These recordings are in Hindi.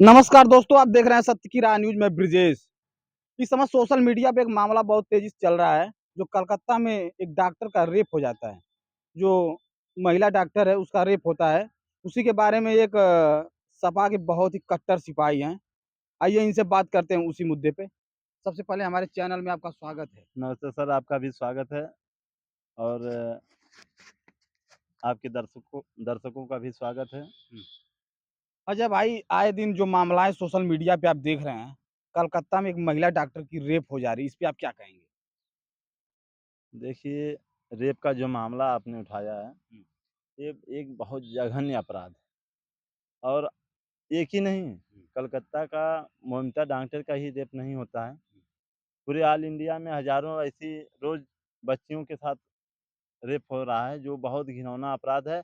नमस्कार दोस्तों, आप देख रहे हैं सत्य की राह न्यूज में ब्रिजेश। इस समय सोशल मीडिया पे एक मामला बहुत तेजी से चल रहा है। जो कलकत्ता में एक डॉक्टर का रेप हो जाता है। जो महिला डॉक्टर है उसका रेप होता है। उसी के बारे में एक सपा के बहुत ही कट्टर सिपाही हैं। आइए इनसे बात करते हैं उसी मुद्दे पे। सबसे पहले हमारे चैनल में आपका स्वागत है। नमस्ते सर, आपका भी स्वागत है और आपके दर्शकों का भी स्वागत है। अजय भाई, आए दिन जो मामलाएं सोशल मीडिया पे आप देख रहे हैं, कलकत्ता में एक महिला डॉक्टर की रेप हो जा रही है, इस पे आप क्या कहेंगे? देखिए, रेप का जो मामला आपने उठाया है, ये एक बहुत जघन्य अपराध है और एक ही नहीं, कलकत्ता का मोमिता डॉक्टर का ही रेप नहीं होता है। पूरे ऑल इंडिया में हज़ारों ऐसी रोज़ बच्चियों के साथ रेप हो रहा है, जो बहुत घिनौना अपराध है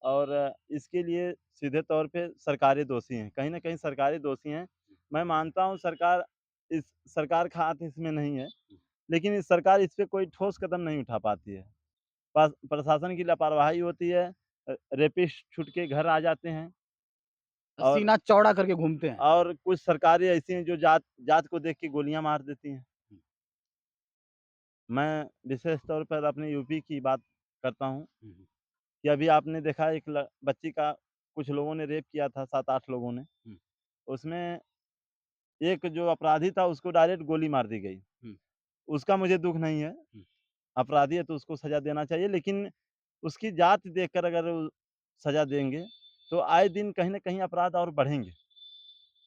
और इसके लिए सीधे तौर पे सरकारें दोषी हैं। कहीं न कहीं सरकारें दोषी हैं। मैं मानता हूँ सरकार का हाथ इसमें नहीं है, लेकिन सरकार इस पे कोई ठोस कदम नहीं उठा पाती है। प्रशासन की लापरवाही होती है। रेपिस्ट छूट के घर आ जाते हैं और सीना चौड़ा करके घूमते हैं। कुछ सरकारें ऐसी हैं जो जात जात को देख के गोलियाँ मार देती हैं। मैं विशेष तौर पर अपने यूपी की बात करता हूँ कि अभी आपने देखा एक बच्ची का कुछ लोगों ने रेप किया था, 7-8 लोगों ने। उसमें एक जो अपराधी था उसको डायरेक्ट गोली मार दी गई। उसका मुझे दुःख नहीं है, अपराधी है तो उसको सज़ा देना चाहिए, लेकिन उसकी जात देखकर अगर सज़ा देंगे, तो आए दिन कहीं न कहीं अपराध और बढ़ेंगे,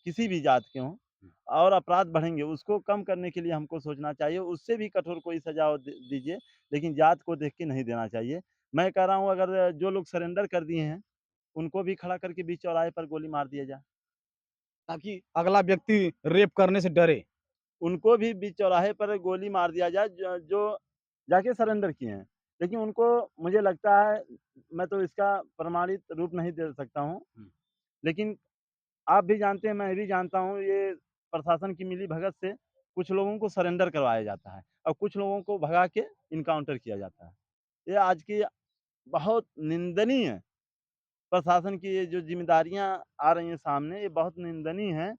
किसी भी जात के हों और अपराध बढ़ेंगे। उसको कम करने के लिए हमको सोचना चाहिए, उससे भी कठोर कोई सज़ा दीजिए, लेकिन जात को देख के नहीं देना चाहिए। मैं कह रहा हूँ अगर जो लोग सरेंडर कर दिए हैं, उनको भी खड़ा करके बीच चौराहे पर गोली मार दिया जाए। ताकि अगला व्यक्ति रेप करने से डरे। उनको भी बीच चौराहे पर गोली मार दिया जाए जो जाके सरेंडर किए हैं। लेकिन उनको मुझे लगता है, मैं तो इसका प्रमाणित रूप नहीं दे सकता हूँ, लेकिन आप भी जानते हैं, मैं भी जानता हूँ, ये प्रशासन की मिली-भगत से कुछ लोगों को सरेंडर करवाया जाता है और कुछ लोगों को भगा के इनकाउंटर किया जाता है। ये आज की बहुत निंदनीय है। प्रशासन की ये जो ज़िम्मेदारियाँ आ रही हैं सामने, ये बहुत निंदनीय हैं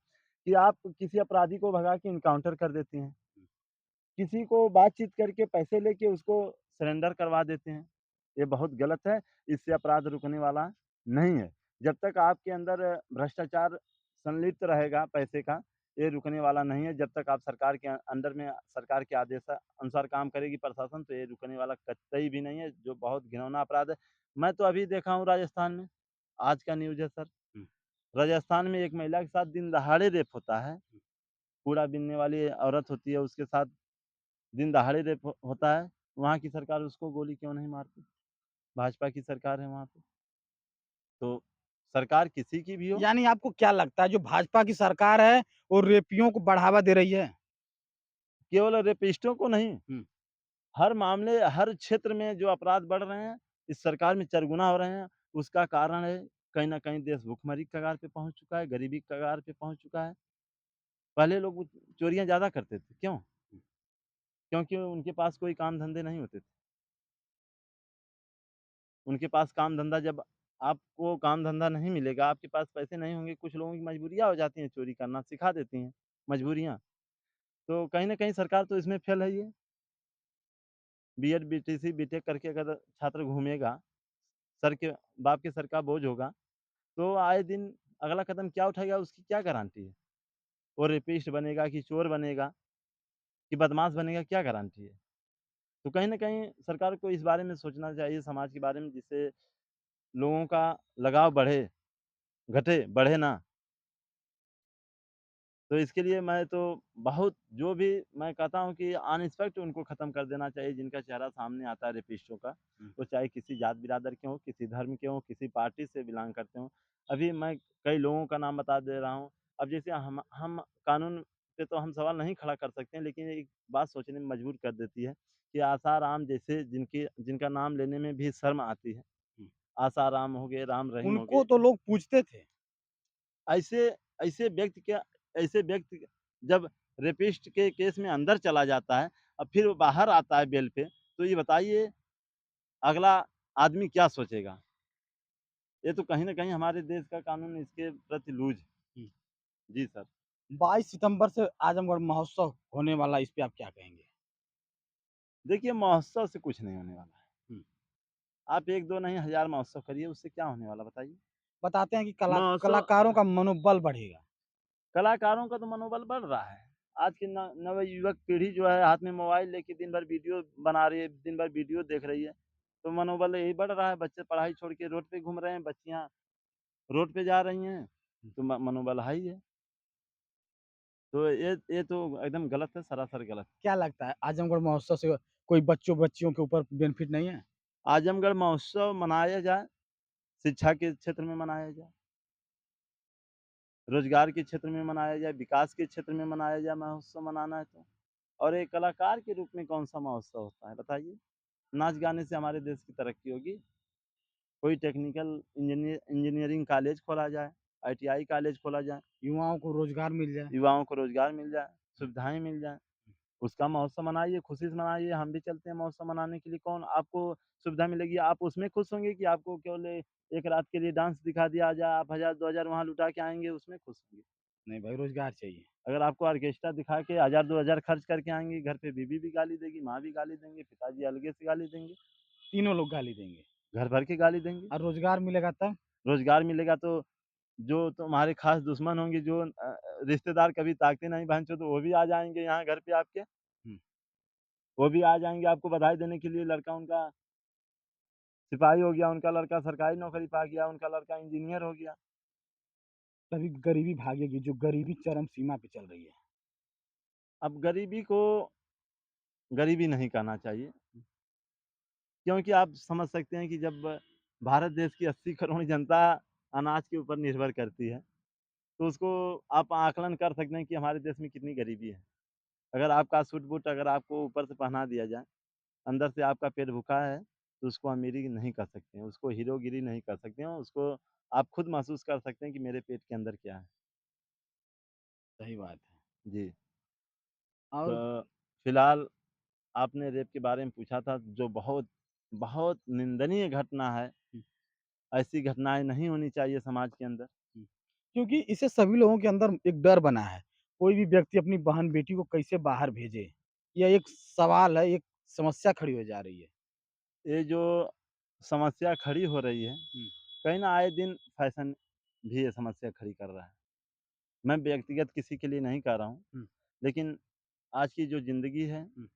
कि आप किसी अपराधी को भगा के इनकाउंटर कर देती हैं। किसी को बातचीत करके पैसे लेके उसको सरेंडर करवा देते हैं। ये बहुत गलत है, इससे अपराध रुकने वाला नहीं है। जब तक आपके अंदर भ्रष्टाचार संलिप्त रहेगा पैसे का, ये रुकने वाला नहीं है। जब तक आप सरकार के अंडर में सरकार के आदेश अनुसार काम करेगी प्रशासन, तो ये रुकने वाला कतई भी नहीं है, जो बहुत घिनौना अपराध है। मैं तो अभी देखा हूँ राजस्थान में, आज का न्यूज़ है सर। राजस्थान में एक महिला के साथ दिन-दहाड़े रेप होता है। कूड़ा बीनने वाली औरत होती है, उसके साथ दिन-दहाड़े रेप होता है। वहाँ की सरकार उसको गोली क्यों नहीं मारती? भाजपा की सरकार है वहाँ पे। तो सरकार किसी की भी हो, यानी आपको क्या लगता है जो भाजपा की सरकार है, वो रेपियों को बढ़ावा दे रही है? केवल रेपिस्टों को नहीं, हुँ। हर मामले, हर क्षेत्र में जो अपराध बढ़ रहे हैं, इस सरकार में चरगुना हो रहे हैं, उसका कारण है कहीं न कहीं देश भुखमरी की कगार पे पहुँच चुका है, गरीबी की कगार पे पहुँच चुका है। पहले लोग चोरियाँ ज़्यादा करते थे, क्यों? क्योंकि उनके पास कोई काम-धंधे नहीं होते थे। उनके पास काम-धंधा जब आपको काम-धंधा नहीं मिलेगा, आपके पास पैसे नहीं होंगे, कुछ लोगों की मजबूरियाँ हो जाती हैं चोरी करना, सिखा देती हैं मजबूरियाँ। तो कहीं न कहीं सरकार तो इसमें फेल है ही है। बीएड, बीटीसी, बीटेक करके अगर छात्र घूमेगा, सर के बाप के सर का बोझ होगा, तो आए दिन अगला कदम क्या उठाएगा उसकी क्या गारंटी है? वो रेपिस्ट बनेगा कि चोर बनेगा कि बदमाश बनेगा, क्या गारंटी है? तो कहीं न कहीं सरकार को इस बारे में सोचना चाहिए, समाज के बारे में, जिससे लोगों का लगाव बढ़े, घटे, बढ़े ना। तो इसके लिए मैं तो बहुत जो भी मैं कहता हूँ कि ऑन स्पॉट उनको ख़त्म कर देना चाहिए, जिनका चेहरा सामने आता है रेपिस्टों का। वो चाहे किसी जात-बिरादर के हों, किसी धर्म के हों, किसी पार्टी से बिलॉन्ग करते हों। अभी मैं कई लोगों का नाम बता दे रहा हूँ। अब जैसे हम कानून पे तो हम सवाल नहीं खड़ा कर सकते हैं, लेकिन एक बात सोचने में मजबूर कर देती है कि आसाराम जैसे जिनका नाम लेने में भी शर्म आती है। आसाराम हो गए, राम रहीम हो उनको गए। तो लोग पूछते थे। ऐसे ऐसे व्यक्ति क्या ऐसे व्यक्ति जब रेपिस्ट के केस में अंदर चला जाता है और फिर वो बाहर आता है बेल पे, तो ये बताइए अगला आदमी क्या सोचेगा? ये तो कहीं न कहीं हमारे देश का कानून इसके प्रति लूज़ है। जी सर। 22 सितंबर से आजमगढ़ महोत्सव होने वाला, इस पे आप क्या कहेंगे? देखिए महोत्सव से कुछ नहीं होने वाला है। हुँ। आप 1-2 नहीं 1000 महोत्सव करिए, उससे क्या होने वाला बताइए? बताते हैं कि महोत्सव कलाकारों का मनोबल बढ़ेगा। कलाकारों का तो मनोबल बढ़ रहा है। आज की नवयुवक पीढ़ी जो है हाथ में मोबाइल लेके दिन भर वीडियो बना रही है, दिन भर वीडियो देख रही है। तो मनोबल यही बढ़ रहा है, बच्चे पढ़ाई छोड़ के रोड पे घूम रहे हैं, बच्चियाँ रोड पे जा रही हैं, तो मनोबल हाई है। तो ये तो एकदम गलत है, सरासर गलत। क्या लगता है आजमगढ़ महोत्सव से कोई बच्चों के ऊपर बेनिफिट नहीं है? आजमगढ़ महोत्सव मनाया जाए, शिक्षा के क्षेत्र में मनाया जाए, रोज़गार के क्षेत्र में मनाया जाए, विकास के क्षेत्र में मनाया जाए महोत्सव मनाना है तो। और एक कलाकार के रूप में कौन-सा महोत्सव होता है बताइए? नाच-गाने से हमारे देश की तरक्की होगी। कोई टेक्निकल इंजीनियरिंग कॉलेज खोला जाए, आईटीआई कॉलेज खोला जाए, युवाओं को रोज़गार मिल जाए। युवाओं को रोज़गार मिल जाए, सुविधाएँ मिल जाएँ। उसका महोत्सव मनाइए, खुशी से मनाइए, हम भी चलते हैं महोत्सव मनाने के लिए, कौन आपको सुविधा मिलेगी, आप उसमें खुश होंगे कि आपको केवल एक रात के लिए डांस दिखा दिया जाए, आप 1000 2000 वहाँ लुटा के आएँगे, उसमें खुश होंगे। नहीं भाई, रोज़गार चाहिए। अगर आपको ऑर्केस्ट्रा दिखा के 1000 2000 खर्च करके आएँगे, घर पे बीवी भी गाली देगी, माँ भी गाली देंगे, पिताजी अलगे से गाली देंगे, तीनों लोग गाली देंगे घर भर के गाली देंगे। और रोज़गार मिलेगा तब? रोज़गार मिलेगा तो जो तुम्हारे ख़ास दुश्मन होंगे, जो रिश्तेदार कभी ताकते नहीं भैंचोद, वो भी आ जाएँगे यहाँ घर पे आपके, हुँ। वो भी आ जाएँगे आपको बधाई देने के लिए, लड़का उनका सिपाही हो गया, उनका लड़का सरकारी नौकरी पा गया, उनका लड़का इंजीनियर हो गया। तभी गरीबी भागेगी, जो गरीबी चरम सीमा पे चल रही है। अब गरीबी को गरीबी नहीं कहना चाहिए, क्योंकि आप समझ सकते हैं कि जब भारत देश की 80 करोड़ जनता अनाज के ऊपर निर्भर करती है, तो उसको आप आकलन कर सकते हैं कि हमारे देश में कितनी गरीबी है। अगर आपका सूट-बूट अगर आपको ऊपर से पहना दिया जाए, अंदर से आपका पेट भूखा है, तो उसको अमीरी नहीं कह सकते हैं, उसको हीरोगिरी नहीं कह सकते हैं, उसको आप खुद महसूस कर सकते हैं कि मेरे पेट के अंदर क्या है। सही बात है। जी, और तो फिलहाल आपने रेप के बारे में पूछा था, जो बहुत, बहुत निंदनीय घटना है। हुँ, ऐसी घटनाएँ नहीं होनी चाहिए समाज के अंदर। हुँ। क्योंकि इससे सभी लोगों के अंदर एक डर बना है। कोई भी व्यक्ति अपनी बहन-बेटी को कैसे बाहर भेजे? यह एक सवाल है, एक समस्या खड़ी हो जा रही है। ये जो समस्या खड़ी हो रही है, हुँ, कहीं न आए दिन फैशन भी ये समस्या खड़ी कर रहा है। मैं व्यक्तिगत किसी के लिए नहीं कह रहा हूँ, हुँ, लेकिन आज की जो ज़िंदगी है, हुँ।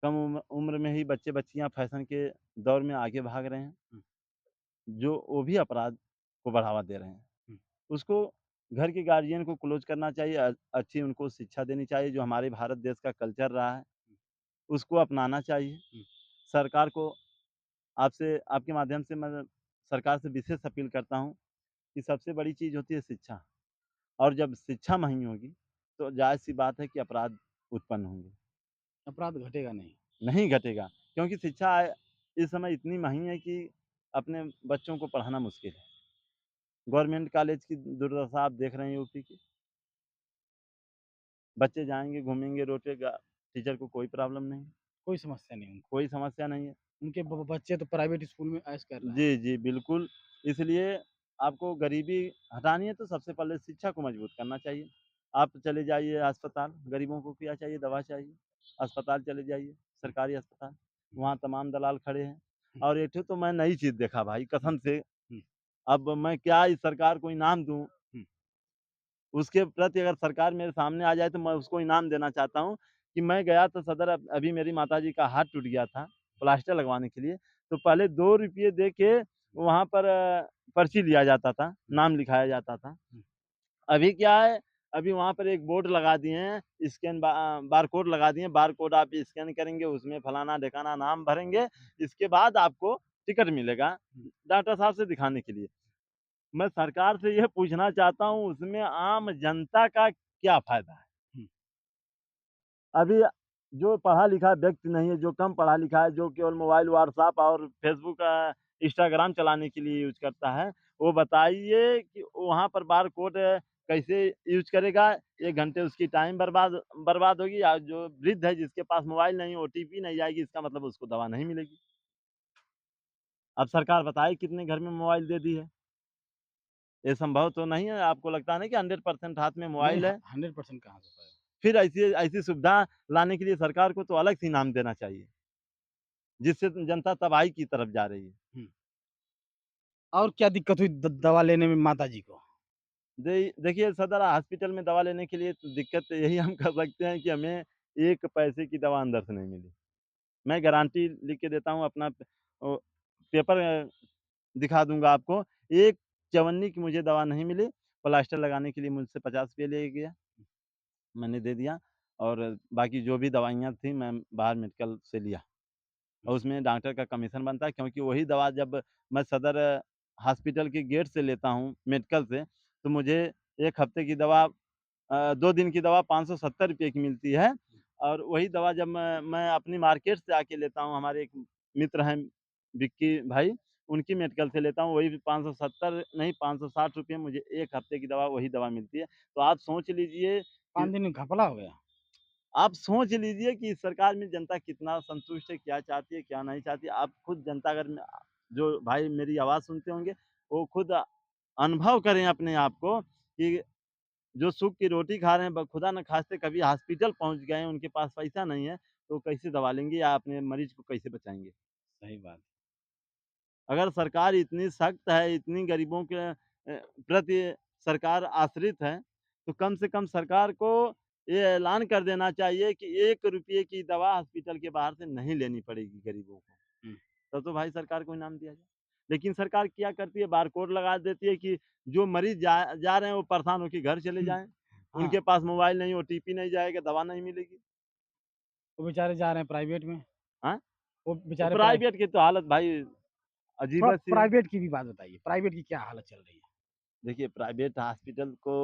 कम उम्र में ही बच्चे-बच्चियाँ फैशन के दौर में आगे भाग रहे हैं, हुँ, जो वो भी अपराध को बढ़ावा दे रहे हैं। हुँ। उसको घर के गार्जियन को क्लोज़ करना चाहिए, अच्छी उनको शिक्षा देनी चाहिए, जो हमारे भारत देश का कल्चर रहा है, उसको अपनाना चाहिए। हुँ। सरकार को आपसे आपके माध्यम से मैं सरकार से विशेष अपील करता हूँ कि सबसे बड़ी चीज़ होती है शिक्षा, और जब शिक्षा महँगी होगी, तो ज़ाहिर-सी बात है कि अपराध उत्पन्न होंगे। अपराध घटेगा नहीं। नहीं घटेगा, क्योंकि शिक्षा इस समय इतनी महँगी है कि अपने बच्चों को पढ़ाना मुश्किल है। गवर्नमेंट कॉलेज की दुर्दशा आप देख रहे हैं यूपी की। बच्चे जाएँगे, घूमेंगे रोड पे, टीचर को कोई प्रॉब्लम नहीं, कोई समस्या नहीं उनको। कोई समस्या नहीं है। उनके ब बच्चे तो प्राइवेट स्कूल में ऐश कर रहे हैं। जी, जी, बिल्कुल। इसलिए आपको गरीबी हटानी है तो सबसे पहले शिक्षा को मजबूत करना चाहिए। आप चले जाइए अस्पताल, गरीबों को क्या चाहिए? दवा चाहिए। अस्पताल चले जाइए, हुँ, सरकारी अस्पताल, हुँ, वहाँ तमाम दलाल खड़े हैं। हुँ, और एक ठो तो मैं नई चीज़ देखा भाई हुँ, कसम से, हुँ, अब मैं क्या इस सरकार को इनाम दूँ? हुँ, उसके प्रति अगर सरकार मेरे सामने आ जाए तो मैं उसको इनाम देना चाहता हूँ कि मैं गया तो सदर, अभी मेरी माताजी का हाथ टूट गया था, प्लास्टर लगवाने के लिए, तो पहले ₹2 दे के वहाँ पर पर्ची लिया जाता था, हुँ, नाम लिखाया जाता था। हुँ। अभी क्या है, अभी वहाँ पर एक बोर्ड लगा दिए हैं, बारकोड लगा दिए हैं, बारकोड आप स्कैन करेंगे, उसमें फलाना-ढिकाना नाम भरेंगे, इसके बाद आपको टिकट मिलेगा, डॉक्टर साहब से दिखाने के लिए। मैं सरकार से ये पूछना चाहता हूँ, उसमें आम जनता का क्या फ़ायदा है? हुँ, अभी जो पढ़ा-लिखा व्यक्ति नहीं है, जो कम पढ़ा लिखा है, जो केवल मोबाइल, व्हाट्सएप और फेसबुक, इंस्टाग्राम चलाने के लिए यूज़ करता है, वो बताइए कि वहाँ पर बारकोड कैसे यूज़ करेगा? 1 घंटे उसकी टाइम बर्बाद बर्बाद होगी, या जो वृद्ध है जिसके पास मोबाइल नहीं, ओटीपी नहीं आएगी, इसका मतलब उसको दवा नहीं मिलेगी। अब सरकार बताए कितने घर में मोबाइल दे दी है? ये संभव तो नहीं है, आपको लगता है ना कि 100% हाथ में नहीं, मोबाइल है? 100% कहाँ से पाएगा? फिर ऐसी ऐसी सुविधा लाने के लिए सरकार को तो अलग से इनाम देना चाहिए, जिससे जनता तबाही की तरफ जा रही है। हुँ। और क्या दिक्कत हुई दवा लेने में माताजी को? देखिए सदर हॉस्पिटल में दवा लेने के लिए तो दिक्कत यही हम कर सकते हैं कि हमें 1 पैसे की दवा अंदर से नहीं मिली। मैं गारंटी लिख के देता हूँ अपना ओ पेपर दिखा दूँगा आपको। 1 चवन्नी की मुझे दवा नहीं मिली, प्लास्टर लगाने के लिए मुझसे ₹50 ले गया, मैंने दे दिया और बाकी जो भी दवाइयाँ थी मैं बाहर मेडिकल से लिया। और अच्छा। उसमें डॉक्टर का कमीशन बनता है क्योंकि वही दवा जब मैं सदर हॉस्पिटल के गेट से लेता हूँ मेडिकल से, तो मुझे 1 हफ्ते की दवा 2 दिन की दवा ₹570 की मिलती है और वही दवा जब मैं अपनी मार्केट से आके लेता हूँ, हमारे एक मित्र हैं विक्की भाई, उनकी मेडिकल से लेता हूँ, वही 570 नहीं ₹560 मुझे 1 हफ्ते की दवा वही दवा मिलती है। तो आप सोच लीजिए कि 5 दिन में घपला हो गया। आप सोच लीजिए कि इस सरकार में जनता कितना संतुष्ट है, क्या चाहती है, क्या नहीं चाहती है। आप खुद जनता अगर जो भाई मेरी आवाज़ सुनते होंगे, वो खुद अनुभव करें अपने आप को कि जो सुख की रोटी खा रहे हैं, खुदा न खास्ते कभी हॉस्पिटल पहुँच गए हैं, उनके पास पैसा नहीं है, तो कैसे दवा लेंगे या अपने मरीज़ को कैसे बचाएँगे? सही बात। अगर सरकार इतनी सख्त है, इतनी गरीबों के प्रति सरकार आश्रित है, तो कम से कम सरकार को ये ऐलान कर देना चाहिए कि ₹1 की दवा हॉस्पिटल के बाहर से नहीं लेनी पड़ेगी गरीबों को। हुँ। तब तो भाई सरकार को इनाम दिया जाए। लेकिन सरकार क्या करती है बारकोड लगा देती है कि जो मरीज़ जा जा रहे हैं वो परेशान होके घर चले हुँ। जाएँ। हाँ, उनके पास मोबाइल नहीं, ओटीपी नहीं जाएगा, दवा नहीं मिलेगी। वो बेचारे जा रहे हैं प्राइवेट में, हाँ? वो तो बेचारे प्राइवेट की तो हालत भाई थोड़ा अजीब-सी है। प्राइवेट की भी बात बताइए, प्राइवेट की क्या हालत चल रही है? देखिए, प्राइवेट हॉस्पिटल को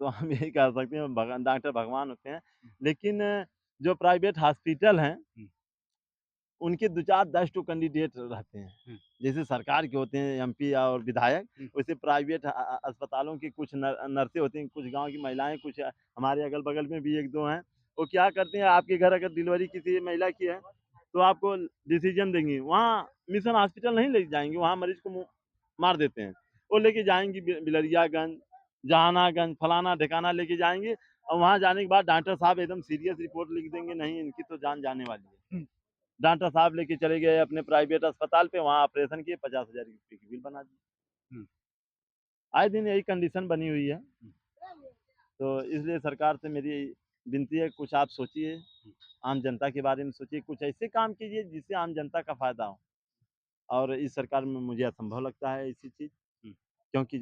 तो हम यही कह सकते हैं डॉक्टर भगवान होते हैं। हुँ, लेकिन जो प्राइवेट हॉस्पिटल हैं, हुँ, उनके 2-4 10 ठो कैंडिडेट रहते हैं। हुँ, जैसे सरकार के होते हैं एमपी और विधायक, हुँ, वैसे प्राइवेट अस्पतालों की कुछ नर्सें होती हैं, कुछ गाँव की महिलाएँ, कुछ हमारे अगल-बगल में भी 1-2 हैं। वो क्या करती हैं, आपके घर अगर डिलीवरी किसी महिला की है, तो आपको डिसीज़न देंगी। वहाँ मिशन हॉस्पिटल नहीं ले जाएँगी, वहाँ मरीज़ को मार देते हैं। वो लेके जाएँगी बिलरियागंज, जहानागंज, फलाना-ढिकाना लेके जाएँगे और वहाँ जाने के बाद डॉक्टर साहब एकदम सीरियस रिपोर्ट लिख देंगे, नहीं इनकी तो जान जाने वाली है। हुँ, डॉक्टर साहब लेके चले गए अपने प्राइवेट अस्पताल पे, वहाँ ऑपरेशन किए, 50,000 रुपए की बिल बना दी। हुँ, आए दिन यही कंडीशन बनी हुई है, हुँ, तो इसलिए सरकार से मेरी विनती है कुछ आप सोचिए, हुँ, आम जनता के बारे में सोचिए, कुछ ऐसे काम कीजिए जिससे आम जनता का फ़ायदा हो और इस सरकार में मुझे असंभव लगता है ऐसी चीज़, हुँ। क्योंकि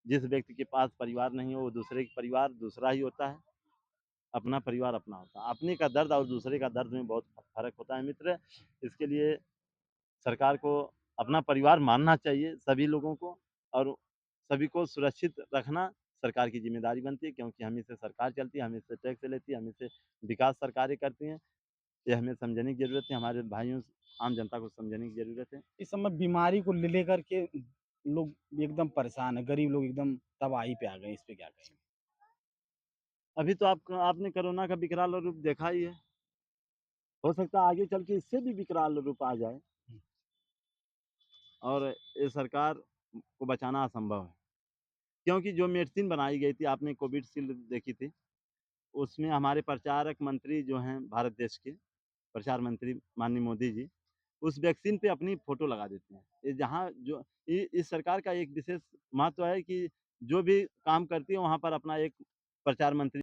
जिस व्यक्ति के पास परिवार नहीं हो, वो दूसरे का परिवार दूसरा ही होता है, अपना परिवार अपना होता है। अपने का दर्द और दूसरे का दर्द में बहुत फ़र्क होता है मित्र, इसके लिए सरकार को अपना परिवार मानना चाहिए सभी लोगों को और सभी को सुरक्षित रखना सरकार की ज़िम्मेदारी बनती है क्योंकि हम ही से सरकार चलती है, हम ही से टैक्स लेती है, हम ही से विकास सरकारें करती हैं। ये हमें समझने की ज़रूरत है, हमारे भाइयों आम जनता को समझने की ज़रूरत है। इस समय बीमारी को लेकर के लोग एकदम परेशान हैं, गरीब लोग एकदम तबाही पे आ गए हैं, इस पे क्या कहेंगे? अभी तो आपने कोरोना का विकराल रूप देखा ही है, हो सकता है आगे चल के इससे भी विकराल रूप आ जाए हुँ, और ये सरकार को बचाना असंभव है। क्योंकि जो मेडिसिन बनाई गई थी, आपने कोविशील्ड देखी थी, उसमें हमारे प्रचारक मंत्री जो हैं भारत देश के, प्रचार मंत्री माननीय मोदी जी, उस वैक्सीन पे अपनी फ़ोटो लगा देते हैं। ये जहाँ जो इ इस सरकार का एक विशेष महत्व है कि जो भी काम करती है, वहाँ पर अपना एक प्रचार मंत्री